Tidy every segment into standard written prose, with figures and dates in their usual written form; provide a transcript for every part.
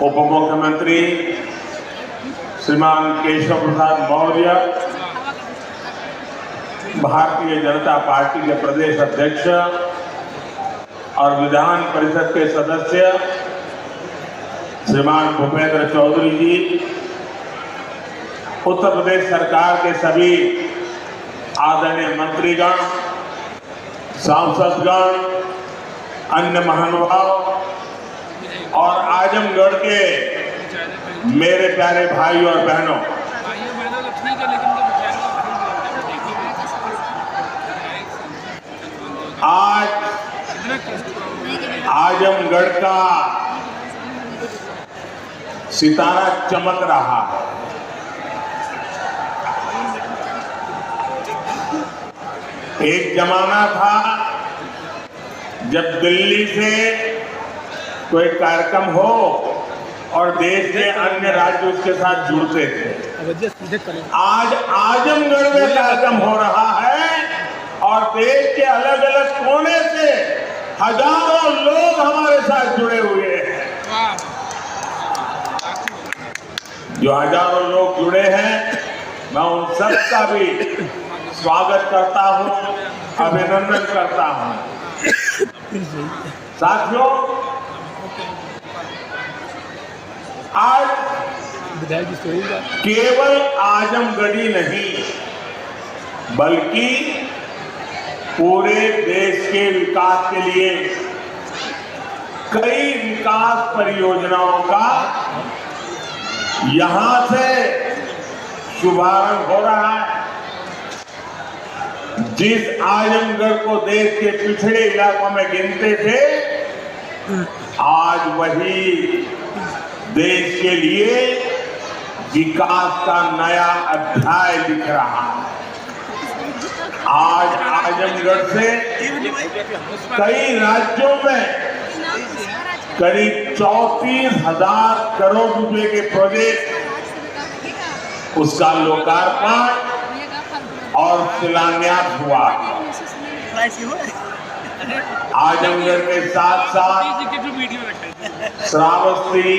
उप मुख्यमंत्री श्रीमान केशव प्रसाद मौर्य, भारतीय जनता पार्टी के प्रदेश अध्यक्ष और विधान परिषद के सदस्य श्रीमान भूपेंद्र चौधरी जी, उत्तर प्रदेश सरकार के सभी आदरणीय मंत्रीगण, सांसदगण, अन्य महानुभाव और आजमगढ़ के मेरे प्यारे भाई और बहनों, आज आजमगढ़ का सितारा चमक रहा है। एक जमाना था जब दिल्ली से कोई कार्यक्रम हो और देश के अन्य राज्य उसके साथ जुड़ते थे। आज आजमगढ़ में कार्यक्रम हो रहा है और देश के अलग अलग कोने से हजारों लोग हमारे साथ जुड़े हुए हैं। जो हजारों लोग जुड़े हैं, मैं उन सबका भी स्वागत करता हूं, अभिनंदन करता हूं। साथियों, आज केवल आजमगढ़ी नहीं बल्कि पूरे देश के विकास के लिए कई विकास परियोजनाओं का यहां से शुभारंभ हो रहा है। जिस आजमगढ़ को देश के पिछड़े इलाकों में गिनते थे, आज वही देश के लिए विकास का नया अध्याय लिख रहा है। आज आजमगढ़ से कई राज्यों में करीब 34,000 करोड़ रुपए के प्रोजेक्ट, उसका लोकार्पण और शिलान्यास हुआ। आजमगढ़ के साथ साथ श्रावस्ती,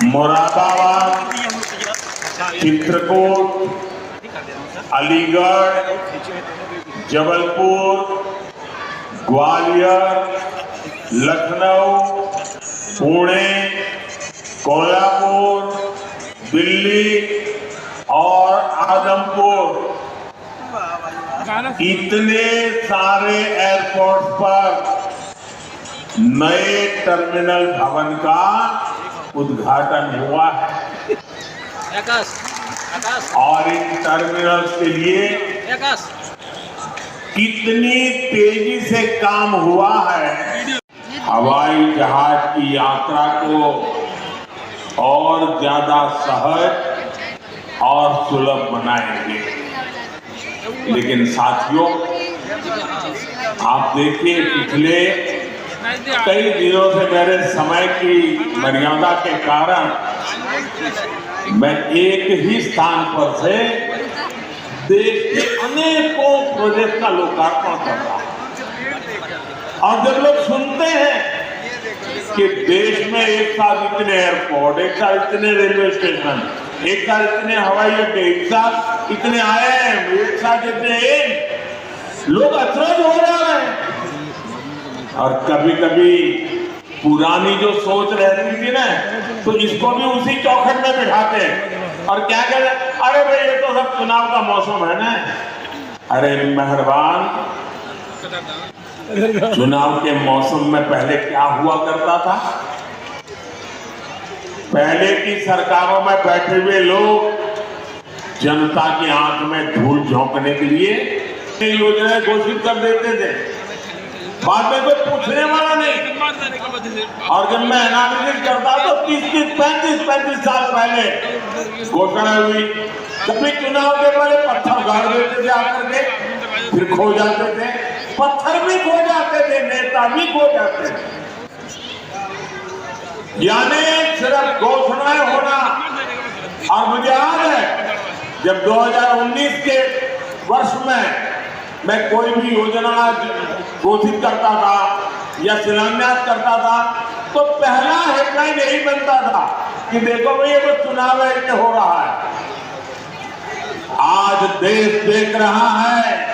मुरादाबाद, चित्रकूट, अलीगढ़, जबलपुर, ग्वालियर, लखनऊ, पुणे, कोल्हापुर, दिल्ली और आजमपुर, इतने सारे एयरपोर्ट पर नए टर्मिनल भवन का उद्घाटन हुआ है। और इन टर्मिनल्स के लिए कितनी तेजी से काम हुआ है। हवाई जहाज की यात्रा को और ज्यादा सहज और सुलभ बनाएंगे। लेकिन साथियों, आप देखिए, पिछले कई दिनों से मेरे समय की मर्यादा के कारण मैं एक ही स्थान पर से देश के अनेकों प्रोजेक्ट का लोकार्पण कर रहा हूं। और जब लोग सुनते हैं कि देश में एक साथ इतने एयरपोर्ट, एक साथ इतने रेलवे स्टेशन, एक साथ इतने हवाई अड्डे, एक साथ इतने IIM, एक साथ इतने लोग अचरज हो जा रहे हैं। और कभी कभी पुरानी जो सोच रहती थी ना, तो इसको भी उसी चौखट में बिठाते हैं और क्या कहते हैं, अरे भाई ये तो सब चुनाव का मौसम है ना। अरे मेहरबान, चुनाव के मौसम में पहले क्या हुआ करता था? पहले की सरकारों में बैठे हुए लोग जनता की आंख में धूल झोंकने के लिए योजनाएं घोषित कर देते थे, बाद में कोई पूछने वाला नहीं। और जब मैं एनालिसिस करता तो 35 साल पहले घोषणा हुई। कभी चुनाव के पहले पत्थर गाड़ देते थे आकर के, फिर खो जाते थे, पत्थर भी खो जाते थे, नेता भी खो जाते थे। यानी सिर्फ घोषणाएं होना। और मुझे याद है जब 2019 के वर्ष में मैं कोई भी योजना घोषित करता था या शिलान्यास करता था, तो पहला हेडलाइन टाइम यही बनता था कि देखो भैया वो चुनाव ऐसे हो रहा है। आज देश देख रहा है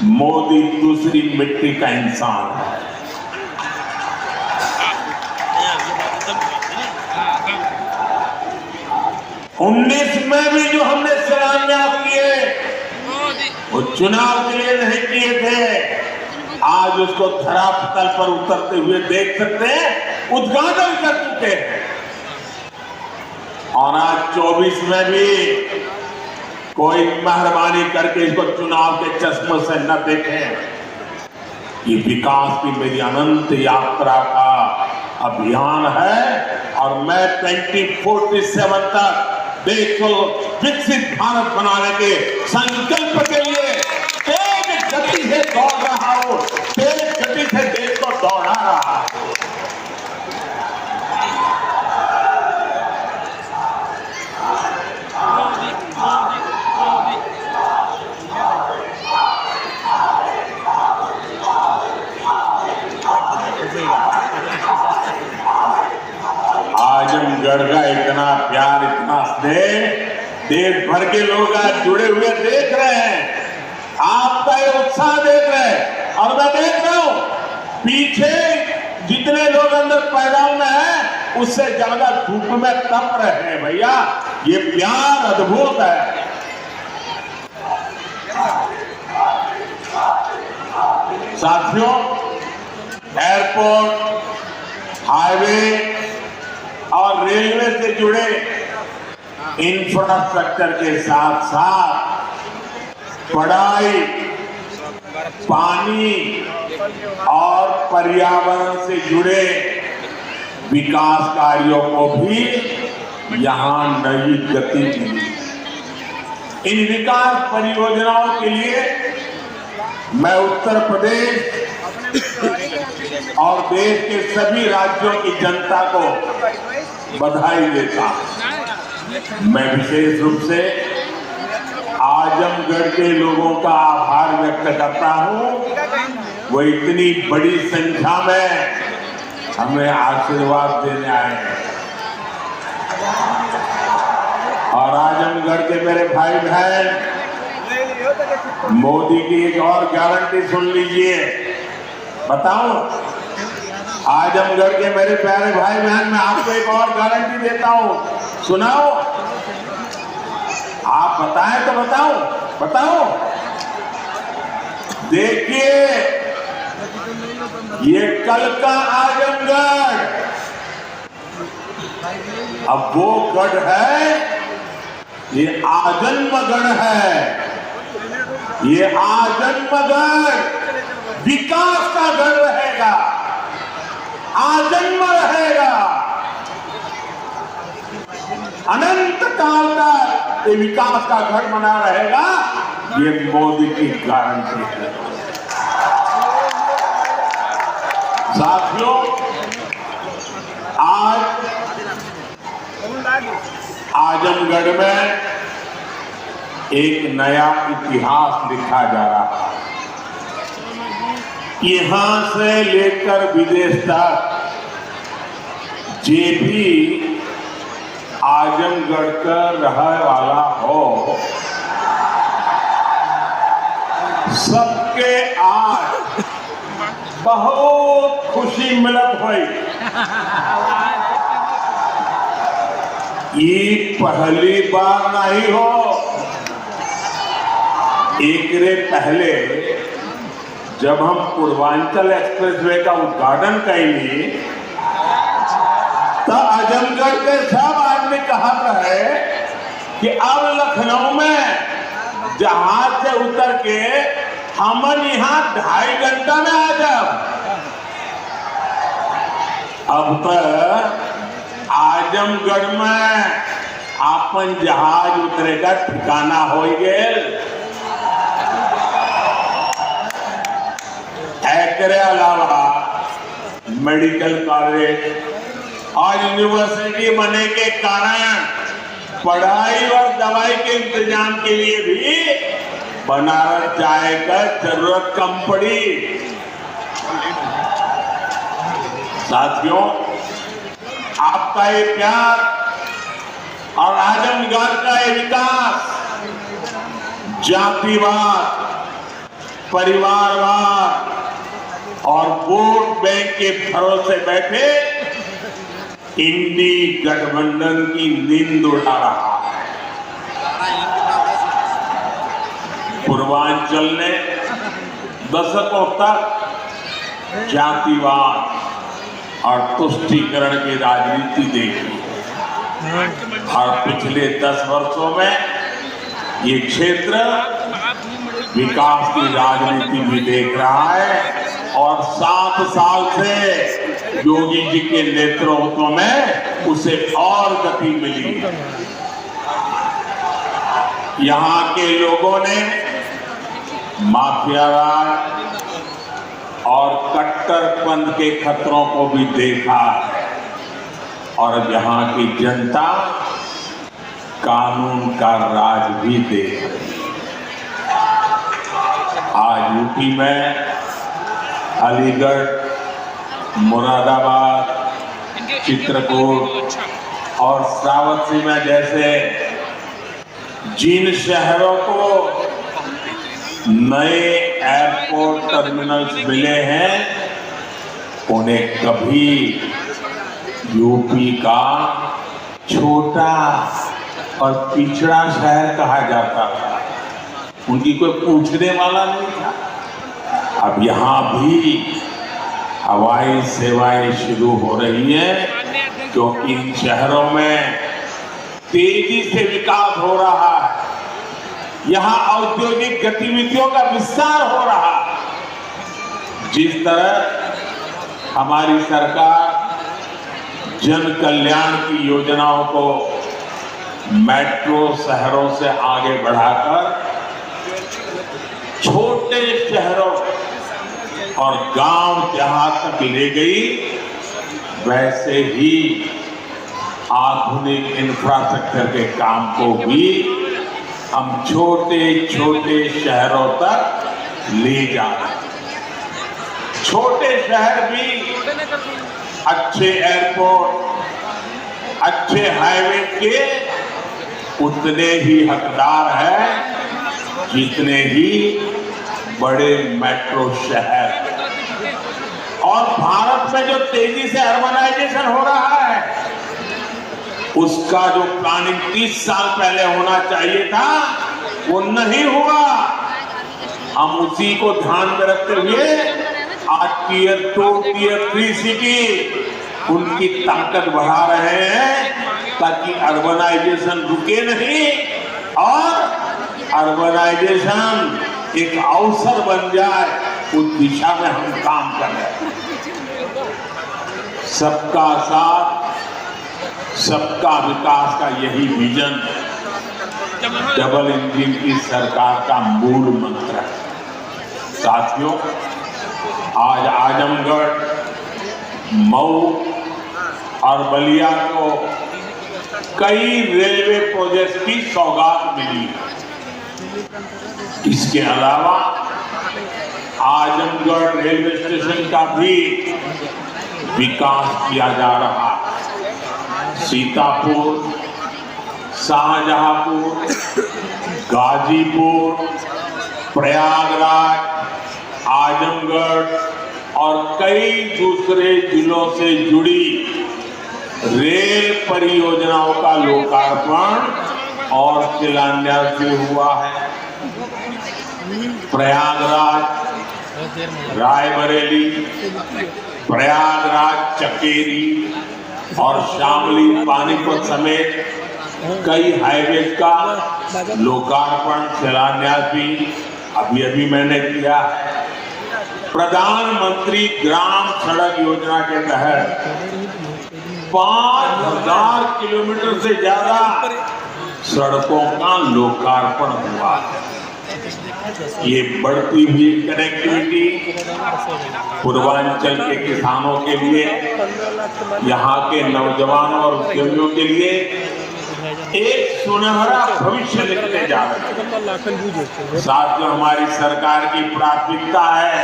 मोदी दूसरी मिट्टी का इंसान है। 19 में भी जो हमने शिलान्यास किए वो चुनाव के लिए नहीं किए थे। आज उसको धरातल पर उतरते हुए देख सकते हैं, उद्घाटन कर चुके हैं। और आज 24 में भी कोई मेहरबानी करके इसको चुनाव के चश्मे से न देखें। ये विकास की मेरी अनंत यात्रा का अभियान है और मैं 2047 तक देश को विकसित भारत बनाने के संकल्प के लिए तेज गति से दौड़ रहा हूं, तेज गति से देश को दौड़ा रहा हूं। आजमगढ़ का इतना प्यार, इतना स्नेह देश भर के लोग आज जुड़े हुए देख रहे हैं, आपका ये उत्साह देख रहे हैं। और मैं देख रहा हूं पीछे जितने लोग अंदर पैदान में हैं उससे ज्यादा धूप में तप रहे हैं। भैया ये प्यार अद्भुत है। साथियों, एयरपोर्ट, हाईवे और रेलवे से जुड़े इंफ्रास्ट्रक्चर के साथ साथ पढ़ाई, पानी और पर्यावरण से जुड़े विकास कार्यों को भी यहां नई गति मिली। इन विकास परियोजनाओं के लिए मैं उत्तर प्रदेश और देश के सभी राज्यों की जनता को बधाई देता हूं। मैं विशेष रूप से आजमगढ़ के लोगों का आभार व्यक्त करता हूं। वो इतनी बड़ी संख्या में हमें आशीर्वाद देने आए हैं। और आजमगढ़ के मेरे भाई बहन, मोदी की एक और गारंटी सुन लीजिए। बताऊं, आजमगढ़ के मेरे प्यारे भाई बहन, मैं आपको एक और गारंटी देता हूं, सुनाओ। आप बताएं तो बताओ। देखिए, ये कल का आजमगढ़ अब वो गढ़ है, ये आजन्मगढ़ है। ये आजन्मगढ़ विकास का गढ़ रहेगा, आजन्म रहेगा, अनंत काल तक ये विकास का गढ़ बना रहेगा। ये मोदी की गारंटी है। साथियों, आज आजमगढ़ में एक नया इतिहास लिखा जा रहा है। यहां से लेकर विदेश तक जे भी आजमगढ़ का रहने वाला हो, सबके आज बहुत खुशी मिलत हुई। ये पहली बार नहीं हो। एक रे पहले जब हम पूर्वांचल एक्सप्रेसवे का उद्घाटन करेंगे तो आजमगढ़ के सब आदमी कहा रहे कि अब लखनऊ में जहाज से उतर के हमन यहाँ 2.5 घंटा में आ जाओ। अब तक आजमगढ़ में आपन जहाज उतरेगा ठिकाना हो गए। एकरे अलावा मेडिकल कॉलेज और यूनिवर्सिटी बनने के कारण पढ़ाई और दवाई के इंतजाम के लिए भी बनारस जाए का जरूरत कम पड़ी। साथियों, आपका ये प्यार और आजमगढ़ का ये विकास जातिवाद, परिवारवाद और वोट बैंक के भरोसे बैठे इंडी गठबंधन की नींद उठा रहा है। पूर्वांचल ने दशकों तक जातिवाद और तुष्टीकरण की राजनीति देखी और पिछले 10 वर्षों में ये क्षेत्र विकास की राजनीति भी देख रहा है और 7 साल से योगी जी के नेतृत्व में उसे और गति मिली। यहाँ के लोगों ने माफिया राज और कट्टरपंथ के खतरों को भी देखा है और यहाँ की जनता कानून का राज भी देख रही है। आज यूपी में अलीगढ़, मुरादाबाद, चित्रकूट और श्रावस्ती जैसे जिन शहरों को नए एयरपोर्ट टर्मिनल्स मिले हैं उन्हें कभी यूपी का छोटा और पिछड़ा शहर कहा जाता था। उनकी कोई पूछने वाला नहीं था। अब यहाँ भी हवाई सेवाएं शुरू हो रही हैं क्योंकि इन शहरों में तेजी से विकास हो रहा है। यहाँ औद्योगिक गतिविधियों का विस्तार हो रहा है। जिस तरह हमारी सरकार जन कल्याण की योजनाओं को मेट्रो शहरों से आगे बढ़ाकर छोटे शहरों और गांव देहात तक ले गई, वैसे ही आधुनिक इंफ्रास्ट्रक्चर के काम को भी हम छोटे छोटे शहरों तक ले जा रहे हैं। छोटे शहर भी अच्छे एयरपोर्ट, अच्छे हाईवे के उतने ही हकदार हैं जितने ही बड़े मेट्रो शहर। और भारत में जो तेजी से अर्बनाइजेशन हो रहा है उसका जो प्लानिंग 30 साल पहले होना चाहिए था वो नहीं हुआ। हम उसी को ध्यान में रखते हुए आज टियर 2, टियर 3 सिटी उनकी ताकत बढ़ा रहे हैं ताकि अर्बनाइजेशन रुके नहीं और अर्बनाइजेशन एक अवसर बन जाए। उस दिशा में हम काम कर रहे हैं। सबका साथ, सबका विकास का यही विजन डबल इंजन की सरकार का मूल मंत्र है। साथियों, आज आजमगढ़, मऊ और बलिया को कई रेलवे प्रोजेक्ट की सौगात मिली। इसके अलावा आजमगढ़ रेलवे स्टेशन का भी विकास किया जा रहा है। सीतापुर, शाहजहांपुर, गाजीपुर, प्रयागराज, आजमगढ़ और कई दूसरे जिलों से जुड़ी रेल परियोजनाओं का लोकार्पण और शिलान्यास भी हुआ है। प्रयागराज रायबरेली, प्रयागराज चकेरी और शामली पानीपत समेत कई हाईवे का लोकार्पण शिलान्यास भी अभी मैंने किया है। प्रधानमंत्री ग्राम सड़क योजना के तहत 5000 किलोमीटर से ज्यादा सड़कों का लोकार्पण हुआ है। ये बढ़ती हुई कनेक्टिविटी पूर्वांचल के किसानों के लिए, यहाँ के नौजवानों और उद्यमियों के लिए एक सुनहरा भविष्य लिखने जा रहे हैं। साथ में हमारी सरकार की प्राथमिकता है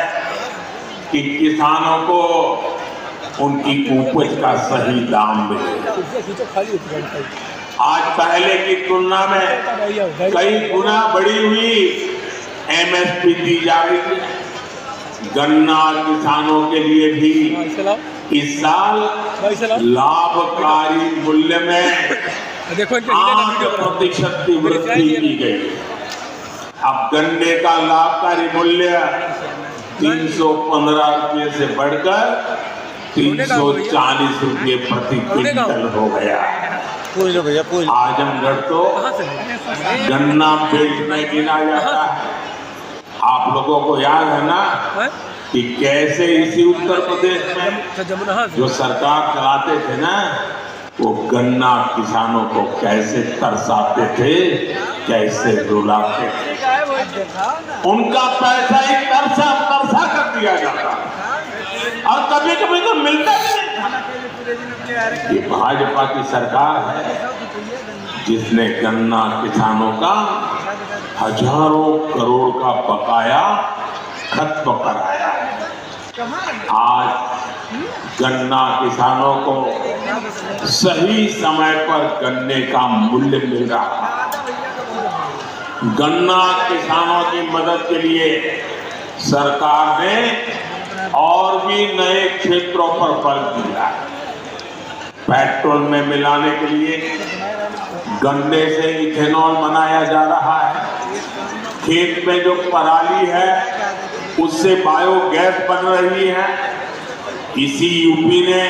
कि किसानों को उनकी उपज का सही दाम मिले। आज पहले की तुलना में कई गुना बढ़ी हुई एमएसपी दी जा रही है। गन्ना किसानों के लिए भी इस साल लाभकारी मूल्य में 8% की वृद्धि की गई। अब गन्ने का लाभकारी मूल्य 315 रुपये से बढ़कर 340 रुपये प्रति क्विंटल हो गया। आजमगढ़ तो गन्ना बेल्ट में गिना जाता है। आप लोगों को याद है ना कि कैसे इसी उत्तर प्रदेश में जो सरकार चलाते थे ना, वो गन्ना किसानों को कैसे तरसाते थे, कैसे रुलाते थे। उनका पैसा ही तरसा कर दिया जाता और कभी कभी तो मिलता भी नहीं। ये भाजपा की सरकार है जिसने गन्ना किसानों का हजारों करोड़ का बकाया खत्म कराया है। आज गन्ना किसानों को सही समय पर गन्ने का मूल्य मिल रहा है। गन्ना किसानों की मदद के लिए सरकार ने और भी नए क्षेत्रों पर बल दिया है। पेट्रोल में मिलाने के लिए गन्ने से इथेनॉल बनाया जा रहा है। खेत में जो पराली है उससे बायोगैस बन रही है। इसी यूपी ने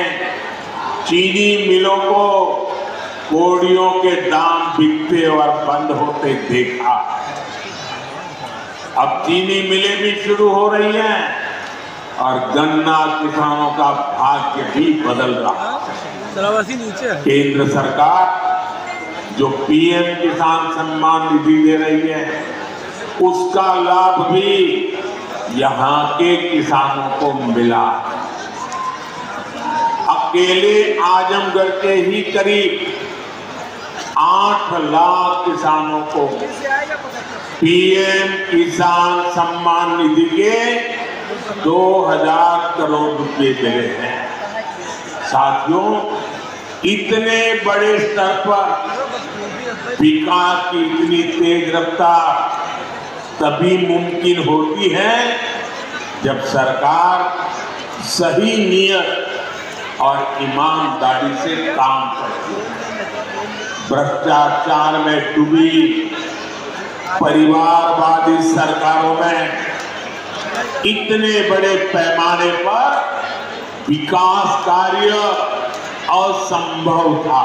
चीनी मिलों को कोड़ियों के दाम बिकते और बंद होते देखा। अब चीनी मिलें भी शुरू हो रही हैं और गन्ना किसानों का भाग्य भी बदल रहा है। केंद्र सरकार जो पीएम किसान सम्मान निधि दे रही है, उसका लाभ भी यहाँ के किसानों को मिला। अकेले आजमगढ़ के ही करीब 8 लाख किसानों को पीएम किसान सम्मान निधि के 2000 करोड़ रुपए मिले हैं। साथियों, इतने बड़े स्तर पर विकास की इतनी तेज रफ्तार तभी मुमकिन होती है जब सरकार सही नियत और ईमानदारी से काम करती है। भ्रष्टाचार में डूबी परिवारवादी सरकारों में इतने बड़े पैमाने पर विकास कार्य असंभव था।